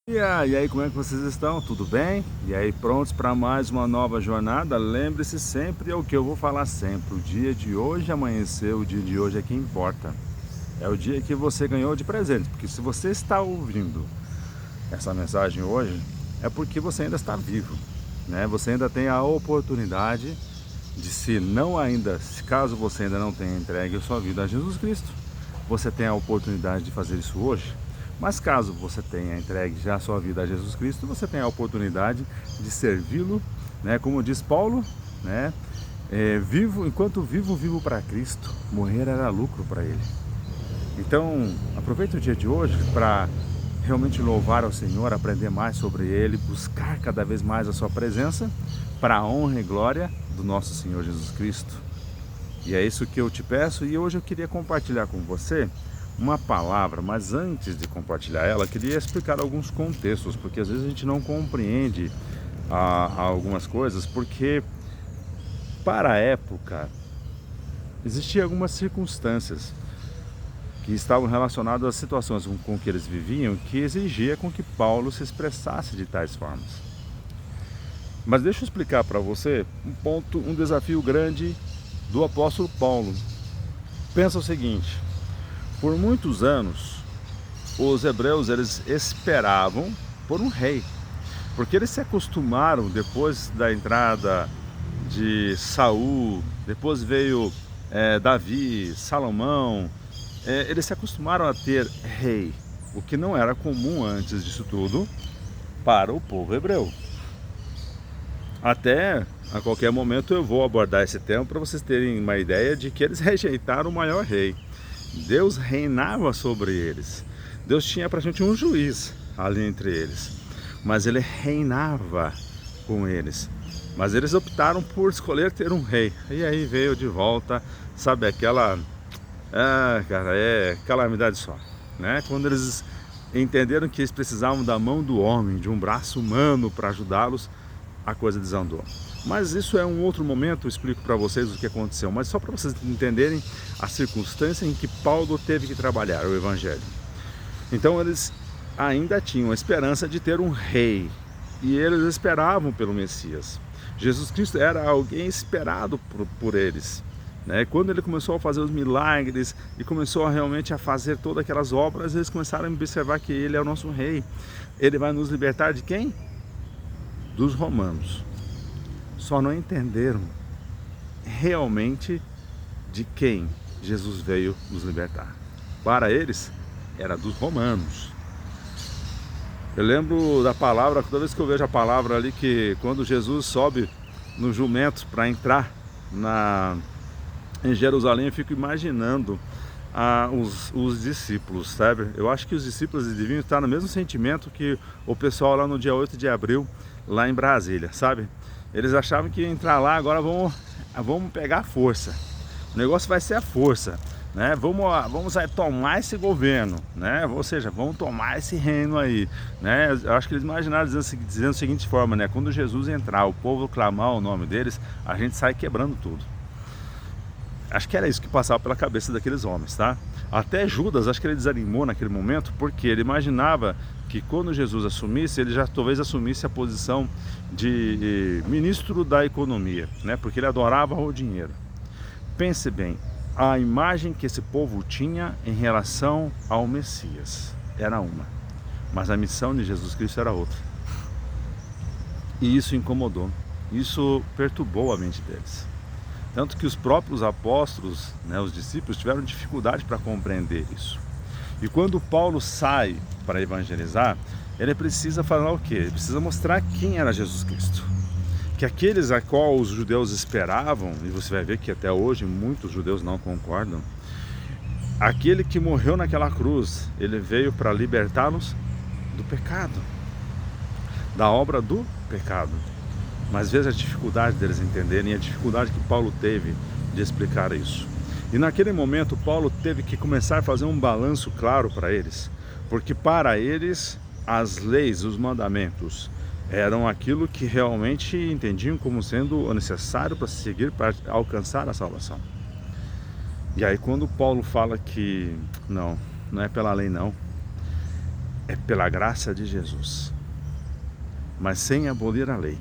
E aí, como é que vocês estão? Tudo bem? E aí, prontos para mais uma nova jornada? Lembre-se sempre, é o que eu vou falar sempre: o dia de hoje amanheceu, o dia de hoje é que importa. É o dia que você ganhou de presente, porque se você está ouvindo essa mensagem hoje, é porque você ainda está vivo, né? Você ainda tem a oportunidade de, se não ainda, se caso você ainda não tenha entregue a sua vida a Jesus Cristo, você tem a oportunidade de fazer isso hoje. Mas caso você tenha entregue já a sua vida a Jesus Cristo, você tem a oportunidade de servi-lo, né? Como diz Paulo, né? Vivo, enquanto vivo, vivo para Cristo. Morrer era lucro para Ele. Então, aproveite o dia de hoje para realmente louvar ao Senhor, aprender mais sobre Ele, buscar cada vez mais a sua presença, para a honra e glória do nosso Senhor Jesus Cristo. E é isso que eu te peço, e hoje eu queria compartilhar com você uma palavra, mas antes de compartilhar ela, eu queria explicar alguns contextos, porque às vezes a gente não compreende algumas coisas, porque para a época existiam algumas circunstâncias que estavam relacionadas às situações com que eles viviam, que exigia com que Paulo se expressasse de tais formas. Mas deixa eu explicar para você um desafio grande do apóstolo Paulo. Pensa o seguinte: por muitos anos, os hebreus eles esperavam por um rei, porque eles se acostumaram depois da entrada de Saul, depois veio Davi, Salomão, eles se acostumaram a ter rei, o que não era comum antes disso tudo para o povo hebreu. Até a qualquer momento eu vou abordar esse tema para vocês terem uma ideia de que eles rejeitaram o maior rei. Deus reinava sobre eles. Deus tinha para a gente um juiz ali entre eles, mas ele reinava com eles. Mas eles optaram por escolher ter um rei. E aí veio de volta, sabe, aquela calamidade só, né? Quando eles entenderam que eles precisavam da mão do homem, de um braço humano para ajudá-los, a coisa desandou. Mas isso é um outro momento, eu explico para vocês o que aconteceu. Mas só para vocês entenderem a circunstância em que Paulo teve que trabalhar o Evangelho. Então eles ainda tinham a esperança de ter um rei, e eles esperavam pelo Messias. Jesus Cristo era alguém esperado por eles, né? Quando ele começou a fazer os milagres e começou realmente a fazer todas aquelas obras, eles começaram a observar que ele é o nosso rei. Ele vai nos libertar de quem? Dos romanos. Só não entenderam realmente de quem Jesus veio nos libertar. Para eles, era dos romanos. Eu lembro da palavra, toda vez que eu vejo a palavra ali, que quando Jesus sobe no jumento para entrar em Jerusalém, eu fico imaginando os discípulos, sabe? Eu acho que os discípulos deviam estar no mesmo sentimento que o pessoal lá no dia 8 de abril, lá em Brasília, sabe? Eles achavam que ia entrar lá, agora vamos pegar a força. O negócio vai ser a força, né? Vamos tomar esse governo, né? Ou seja, vamos tomar esse reino aí, né? Eu acho que eles imaginaram dizendo da seguinte forma, né? Quando Jesus entrar, o povo clamar o nome deles, a gente sai quebrando tudo. Acho que era isso que passava pela cabeça daqueles homens, tá? Até Judas, acho que ele desanimou naquele momento, porque ele imaginava que quando Jesus assumisse, ele já talvez assumisse a posição de ministro da economia, né? Porque ele adorava o dinheiro. Pense bem, a imagem que esse povo tinha em relação ao Messias era uma, mas a missão de Jesus Cristo era outra. E isso incomodou, isso perturbou a mente deles. Tanto que os próprios apóstolos, né, os discípulos, tiveram dificuldade para compreender isso. E quando Paulo sai para evangelizar, ele precisa falar o quê? Ele precisa mostrar quem era Jesus Cristo. Que aqueles a qual os judeus esperavam, e você vai ver que até hoje muitos judeus não concordam, aquele que morreu naquela cruz, ele veio para libertá-los do pecado, da obra do pecado. Mas veja a dificuldade deles entenderem, a dificuldade que Paulo teve de explicar isso. E naquele momento Paulo teve que começar a fazer um balanço claro para eles, porque para eles as leis, os mandamentos eram aquilo que realmente entendiam como sendo necessário para seguir, para alcançar a salvação. E aí quando Paulo fala que não é pela lei não, é pela graça de Jesus, mas sem abolir a lei.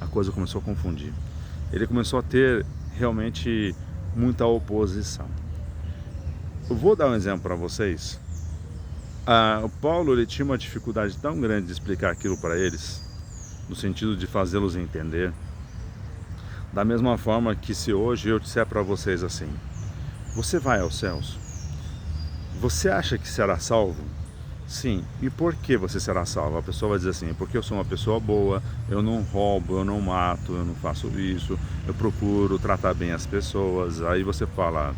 A coisa começou a confundir. Ele começou a ter realmente muita oposição. Eu vou dar um exemplo para vocês. O Paulo, ele tinha uma dificuldade tão grande de explicar aquilo para eles, no sentido de fazê-los entender, da mesma forma que se hoje eu disser para vocês assim: você vai aos céus? Você acha que será salvo? Sim. E por que você será salvo? A pessoa vai dizer assim: porque eu sou uma pessoa boa, eu não roubo, eu não mato, eu não faço isso, eu procuro tratar bem as pessoas. Aí você fala: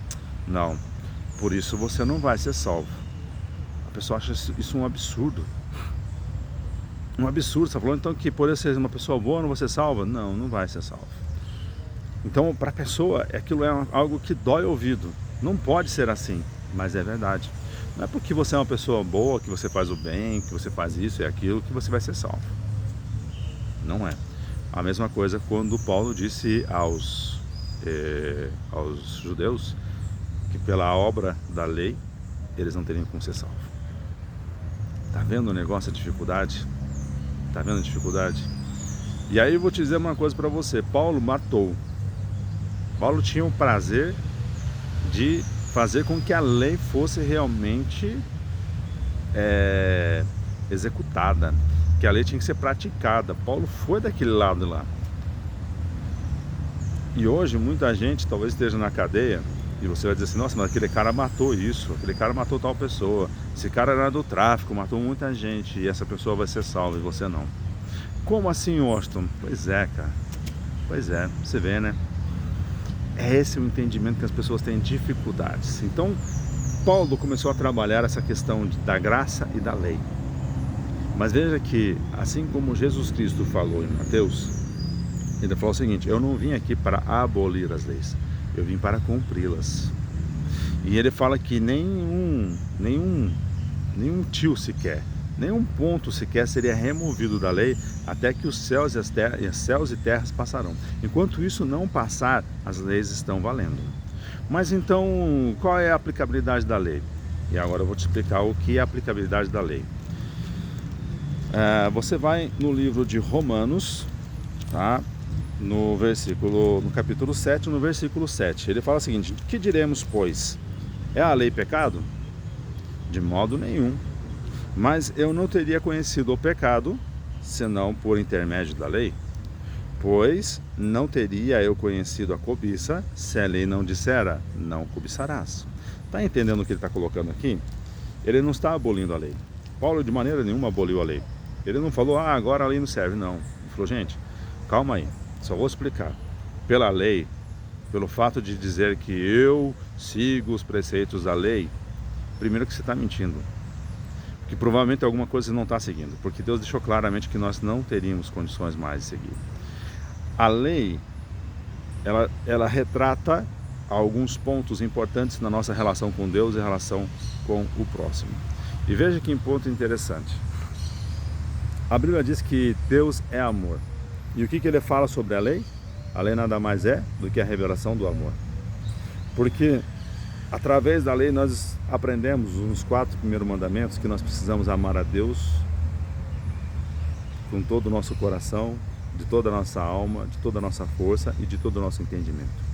não, por isso você não vai ser salvo. A pessoa acha isso um absurdo. Um absurdo. Você está falando então que por eu ser uma pessoa boa não vou ser salva? Não, não vai ser salvo. Então, para a pessoa, aquilo é algo que dói o ouvido. Não pode ser assim, mas é verdade. Não é porque você é uma pessoa boa, que você faz o bem, que você faz isso e aquilo, que você vai ser salvo. Não é. A mesma coisa quando Paulo disse aos judeus que pela obra da lei eles não teriam como ser salvos. Tá vendo o negócio, a dificuldade? Tá vendo a dificuldade? E aí eu vou te dizer uma coisa para você. Paulo matou. Paulo tinha o prazer de fazer com que a lei fosse realmente executada, que a lei tinha que ser praticada. Paulo foi daquele lado lá. E hoje muita gente talvez esteja na cadeia e você vai dizer assim: nossa, mas aquele cara matou isso, aquele cara matou tal pessoa, esse cara era do tráfico, matou muita gente, e essa pessoa vai ser salva e você não. Como assim, Washington? Pois é, cara. Pois é, você vê, né? É esse o entendimento que as pessoas têm dificuldades. Então, Paulo começou a trabalhar essa questão da graça e da lei. Mas veja que, assim como Jesus Cristo falou em Mateus, ele falou o seguinte: eu não vim aqui para abolir as leis, eu vim para cumpri-las. E ele fala que nenhum tio sequer, nenhum ponto sequer seria removido da lei até que os céus e terras passarão. Enquanto isso não passar, as leis estão valendo. Mas então, qual é a aplicabilidade da lei? E agora eu vou te explicar o que é a aplicabilidade da lei. Você vai no livro de Romanos, tá? No capítulo 7, no versículo 7. Ele fala o seguinte: que diremos, pois? É a lei pecado? De modo nenhum. Mas eu não teria conhecido o pecado, senão por intermédio da lei. Pois não teria eu conhecido a cobiça, se a lei não dissera, não cobiçarás. Está entendendo o que ele está colocando aqui? Ele não está abolindo a lei. Paulo de maneira nenhuma aboliu a lei. Ele não falou: agora a lei não serve, não. Ele falou: gente, calma aí, só vou explicar. Pela lei, pelo fato de dizer que eu sigo os preceitos da lei, primeiro que você está mentindo. Que provavelmente alguma coisa você não está seguindo, porque Deus deixou claramente que nós não teríamos condições mais de seguir. A lei, ela retrata alguns pontos importantes na nossa relação com Deus e relação com o próximo. E veja que ponto interessante. A Bíblia diz que Deus é amor. E o que ele fala sobre a lei? A lei nada mais é do que a revelação do amor. Porque através da lei nós aprendemos nos 4 primeiros mandamentos que nós precisamos amar a Deus com todo o nosso coração, de toda a nossa alma, de toda a nossa força e de todo o nosso entendimento.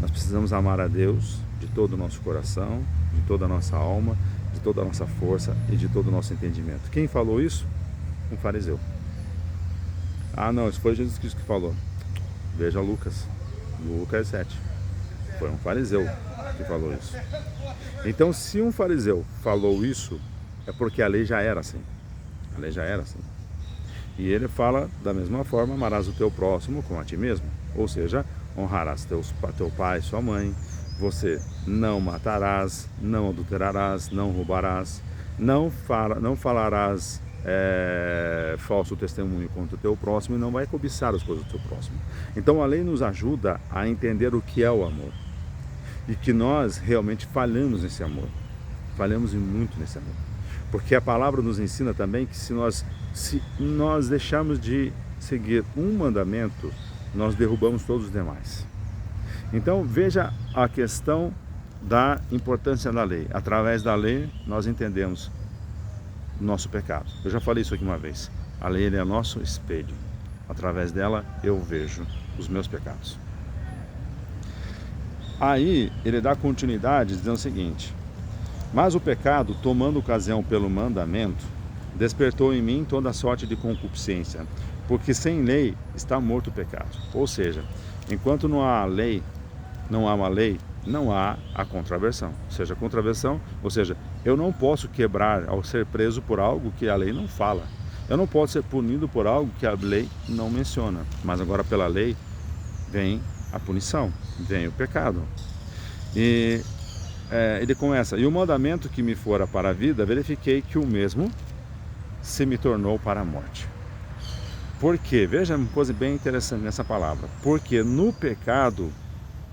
Nós precisamos amar a Deus de todo o nosso coração, de toda a nossa alma, de toda a nossa força e de todo o nosso entendimento. Quem falou isso? Um fariseu. Não, isso foi Jesus Cristo que falou. Veja Lucas 7. Foi um fariseu que falou isso. Então, se um fariseu falou isso, é porque a lei já era assim. A lei já era assim. E ele fala da mesma forma: amarás o teu próximo como a ti mesmo. Ou seja, honrarás teu pai, sua mãe. Você não matarás, não adulterarás, não roubarás, não falarás falso testemunho contra o teu próximo e não vai cobiçar as coisas do teu próximo. Então a lei nos ajuda a entender o que é o amor. E que nós realmente falhamos nesse amor. Falhamos muito nesse amor. Porque a palavra nos ensina também que se nós deixarmos de seguir um mandamento, nós derrubamos todos os demais. Então veja a questão da importância da lei. Através da lei nós entendemos do nosso pecado. Eu já falei isso aqui uma vez. A lei é nosso espelho. Através dela eu vejo os meus pecados. Aí ele dá continuidade dizendo o seguinte: mas o pecado, tomando ocasião pelo mandamento, despertou em mim toda sorte de concupiscência, porque sem lei está morto o pecado. Ou seja, enquanto não há lei, não há uma lei, não há a contraversão. Ou seja, eu não posso quebrar ao ser preso por algo que a lei não fala. Eu não posso ser punido por algo que a lei não menciona. Mas agora pela lei vem a punição, vem o pecado. E ele começa: e o mandamento que me fora para a vida, verifiquei que o mesmo se me tornou para a morte. Por quê? Veja uma coisa bem interessante nessa palavra. Porque no pecado,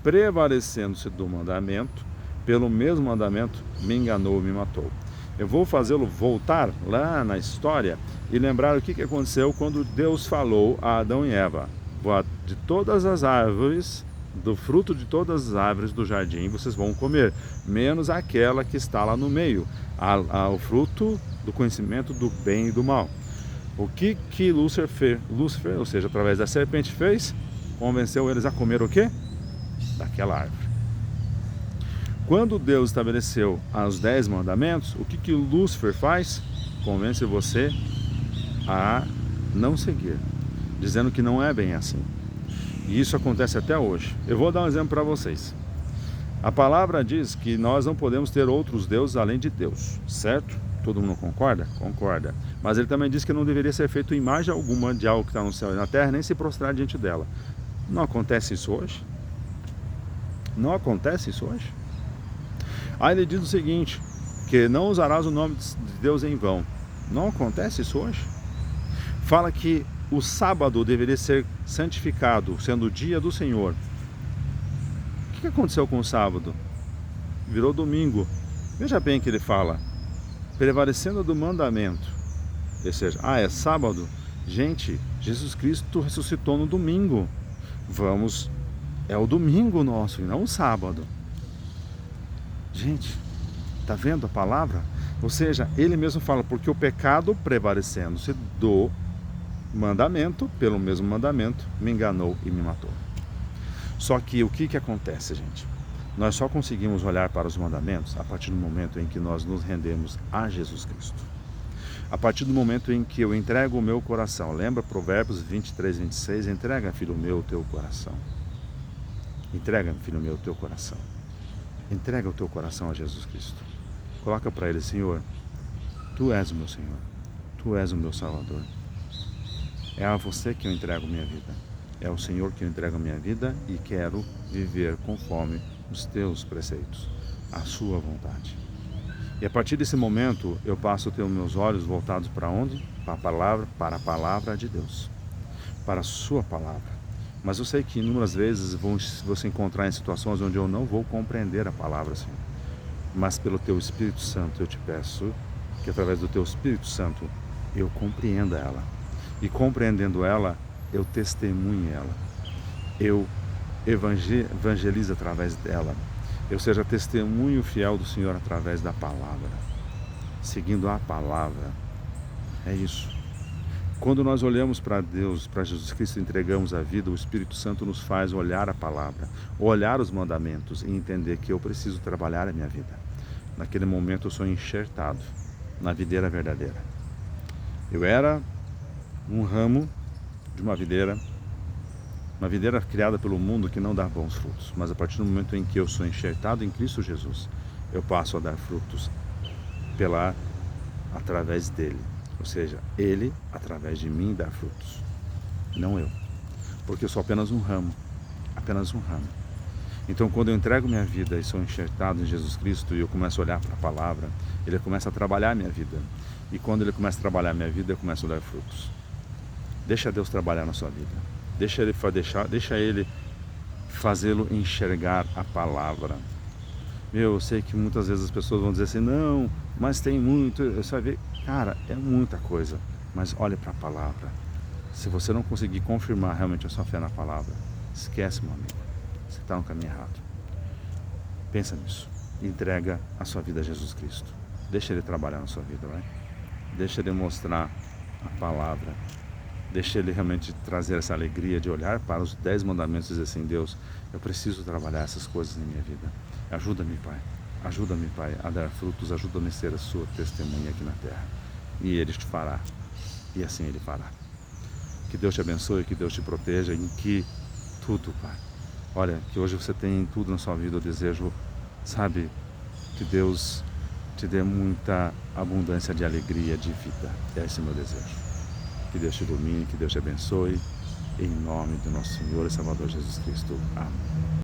prevalecendo-se do mandamento, pelo mesmo mandamento, me enganou e me matou. Eu vou fazê-lo voltar lá na história e lembrar o que aconteceu quando Deus falou a Adão e Eva: de todas as árvores, do fruto de todas as árvores do jardim vocês vão comer, menos aquela que está lá no meio, o fruto do conhecimento do bem e do mal. O que Lúcifer, ou seja, através da serpente fez? Convenceu eles a comer o quê? Daquela árvore. Quando Deus estabeleceu os 10 mandamentos, o que Lúcifer faz? Convence você a não seguir, dizendo que não é bem assim. E isso acontece até hoje. Eu vou dar um exemplo para vocês. A palavra diz que nós não podemos ter outros deuses além de Deus, certo? Todo mundo concorda? Concorda. Mas ele também diz que não deveria ser feito imagem alguma de algo que está no céu e na terra, nem se prostrar diante dela. Não acontece isso hoje? Não acontece isso hoje? Aí ele diz o seguinte, que não usarás o nome de Deus em vão. Não acontece isso hoje? Fala que o sábado deveria ser santificado, sendo o dia do Senhor. O que aconteceu com o sábado? Virou domingo. Veja bem que ele fala: prevalecendo do mandamento. Ou seja, é sábado? Gente, Jesus Cristo ressuscitou no domingo. É o domingo nosso e não o sábado. Gente, está vendo a palavra? Ou seja, ele mesmo fala: porque o pecado, prevalecendo-se do mandamento, pelo mesmo mandamento, me enganou e me matou. Só que o que acontece, gente? Nós só conseguimos olhar para os mandamentos a partir do momento em que nós nos rendemos a Jesus Cristo. A partir do momento em que eu entrego o meu coração. Lembra Provérbios 23, 26? Entrega, filho meu, o teu coração. Entrega, filho meu, o teu coração. Entrega o teu coração a Jesus Cristo. Coloca para ele: Senhor, Tu és o meu Senhor. Tu és o meu Salvador. É a você que eu entrego minha vida. É ao Senhor que eu entrego a minha vida e quero viver conforme os teus preceitos, a sua vontade. E a partir desse momento eu passo a ter os meus olhos voltados para onde? Para a palavra de Deus, para a sua palavra. Mas eu sei que inúmeras vezes vou se encontrar em situações onde eu não vou compreender a palavra, Senhor. Mas pelo teu Espírito Santo eu te peço que através do teu Espírito Santo eu compreenda ela. E compreendendo ela, eu testemunhe ela. Eu evangelizo através dela. Eu seja testemunho fiel do Senhor através da palavra. Seguindo a palavra. É isso. Quando nós olhamos para Deus, para Jesus Cristo, entregamos a vida, o Espírito Santo nos faz olhar a palavra, olhar os mandamentos e entender que eu preciso trabalhar a minha vida. Naquele momento eu sou enxertado na videira verdadeira. Eu era um ramo de uma videira criada pelo mundo que não dá bons frutos. Mas a partir do momento em que eu sou enxertado em Cristo Jesus, eu passo a dar frutos através dele. Ou seja, ele, através de mim, dá frutos. Não eu. Porque eu sou apenas um ramo. Apenas um ramo. Então, quando eu entrego minha vida e sou enxertado em Jesus Cristo e eu começo a olhar para a palavra, ele começa a trabalhar a minha vida. E quando ele começa a trabalhar a minha vida, eu começo a dar frutos. Deixa Deus trabalhar na sua vida. Deixa ele fazê-lo enxergar a palavra. Eu sei que muitas vezes as pessoas vão dizer assim: não, mas tem muito. Você vai ver, cara, é muita coisa. Mas olhe para a palavra. Se você não conseguir confirmar realmente a sua fé na palavra, esquece, meu amigo. Você está no caminho errado. Pensa nisso. Entrega a sua vida a Jesus Cristo. Deixa ele trabalhar na sua vida, vai? Deixa Ele mostrar a palavra. Deixa Ele realmente trazer essa alegria de olhar para os 10 mandamentos e dizer assim: Deus, eu preciso trabalhar essas coisas na minha vida. Ajuda-me, Pai. Ajuda-me, Pai, a dar frutos. Ajuda-me a ser a sua testemunha aqui na terra. E Ele te fará. E assim Ele fará. Que Deus te abençoe, que Deus te proteja em que tudo, Pai. Olha, que hoje você tem tudo na sua vida. Eu desejo, sabe, que Deus te dê muita abundância de alegria, de vida. Esse é o meu desejo. Que Deus te ilumine, que Deus te abençoe. Em nome do nosso Senhor e Salvador Jesus Cristo. Amém.